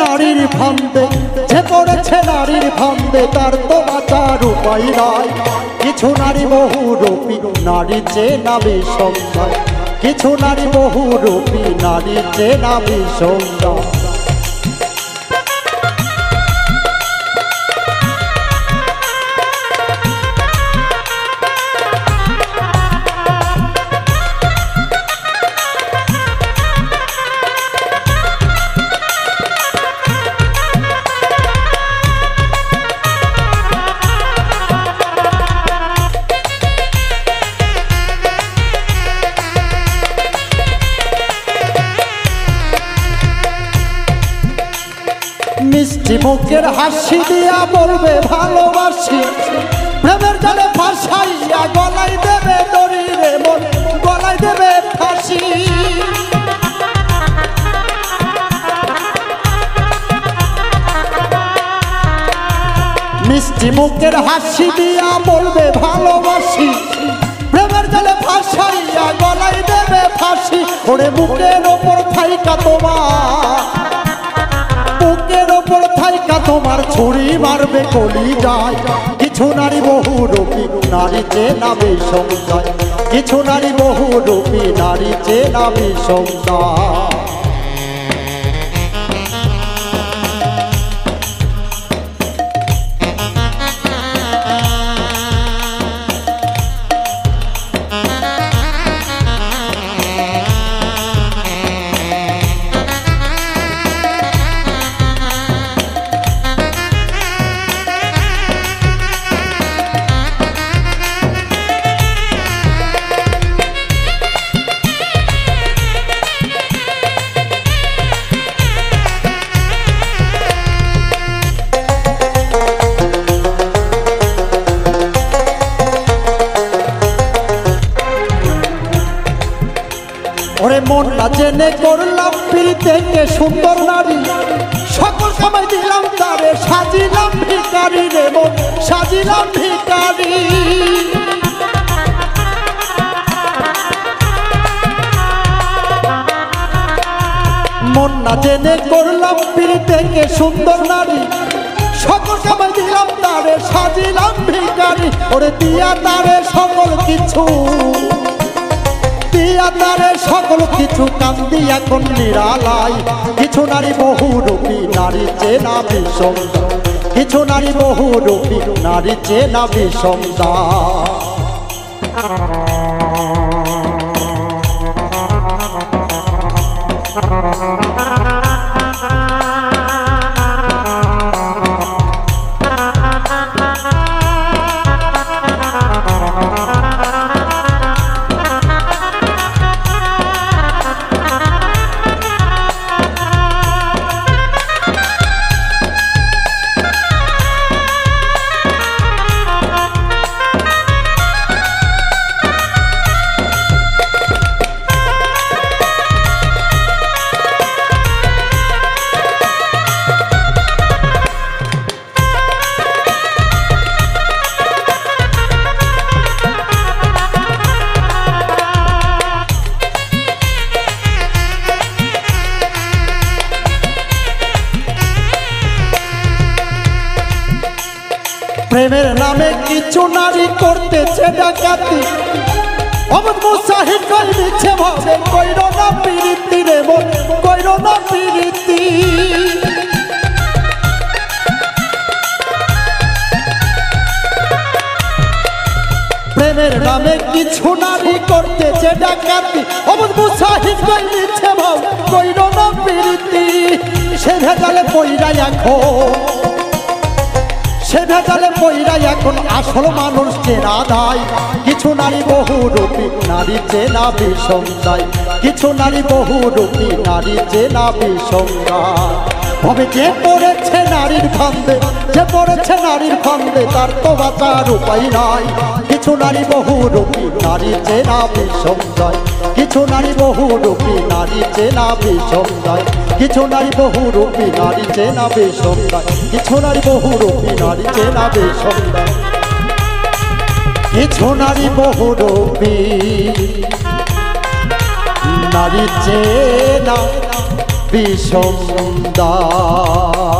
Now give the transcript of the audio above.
নারীর ফান্দে, যে পড়েছে নারীর ফান্দে তার তো বাঁচার উপায় নাই। কিছু নারী বহুরূপী নারীর চেনা বিসংখ্যায়, কিছু নারী বহুরূপী নারীর চেনা বিসংখ্যায়। মিষ্টি মুখের হাসি দিয়া বলবে ভালোবাসি, প্রেমের জালে ফাঁসাইয়া গলায় দেবে দড়ি রে মন, গলায় দেবে ফাঁসি। মিষ্টি মুখের হাসি দিয়া বলবে ভালোবাসি, প্রেমের জালে ফাঁসাইয়া গলায় দেবে ফাঁসি। ওরে বুকের ওপর থাইকা তোমার, বুকের ওপর থাইকা তোমার ছুরি মারবে কলি যায়। কিছু নারী বহুরূপী নারী চেনা বিসংখ্যায়, কিছু নারী বহুরূপী নারী চেনা বিসংখ্যায়। ওরে মন না জেনে করলাম প্রীতে কে সুন্দর নারী, সকল সময় দিলাম তারে সাজিলাম ভিখারি রে মন, সাজিলাম ভিখারি। মন না জেনে করলাম প্রীতে কে সুন্দর নারী, সকল সময় দিলাম তারে সাজিলাম ভিখারি। ওরে দিয়া তারে সকল কিছু, দিয়া তারে সকল কিছু, কান্দি এখন নিরালাই। কিছু নারী বহুরূপী নারী চেনা বিসংখ্যায়, কিছু নারী বহুরূপী নারী চেনা বিসংখ্যায়। প্রেমের নামে কিছু নারী করতেছে ডাকাতি, অমন মুসাহিদ কই দিচ্ছে ভাবে কইরো না প্রীতি রে মন, কইরো না প্রীতি। প্রেমের নামে কিছু নারী করতেছে ডাকাতি, অমন মুসাহিদ কই দিচ্ছে ভাবে কইরো না প্রীতি। সে ভেজালে পইরা এখন, সে ভেজালে পইরা এখন আসল মানুষ চেনা দায়। কিছু নারী বহুরূপী নারী চেনা বিসংখ্যায়, কিছু নারী বহুরূপী নারী চেনা বিসংখ্যায়। তবে যে পড়েছে নারীর ফান্দে, যে পড়েছে নারীর ফান্দে তার তো বাঁচার উপায় নাই। কিছু নারী বহুরূপী নারী চেনা বিসংখ্যায়, কিছু নারী বহুরূপী নারী চেনা বিসংখ্যায়, কিছু নারী বহুরূপী নারী চেনা বিসংখ্যায়, কিছু নারী বহুরূপী নারী চেনা বিসংখ্যায়, কিছু নারী বহুরূপী নারী চেনা বিষম দাগ।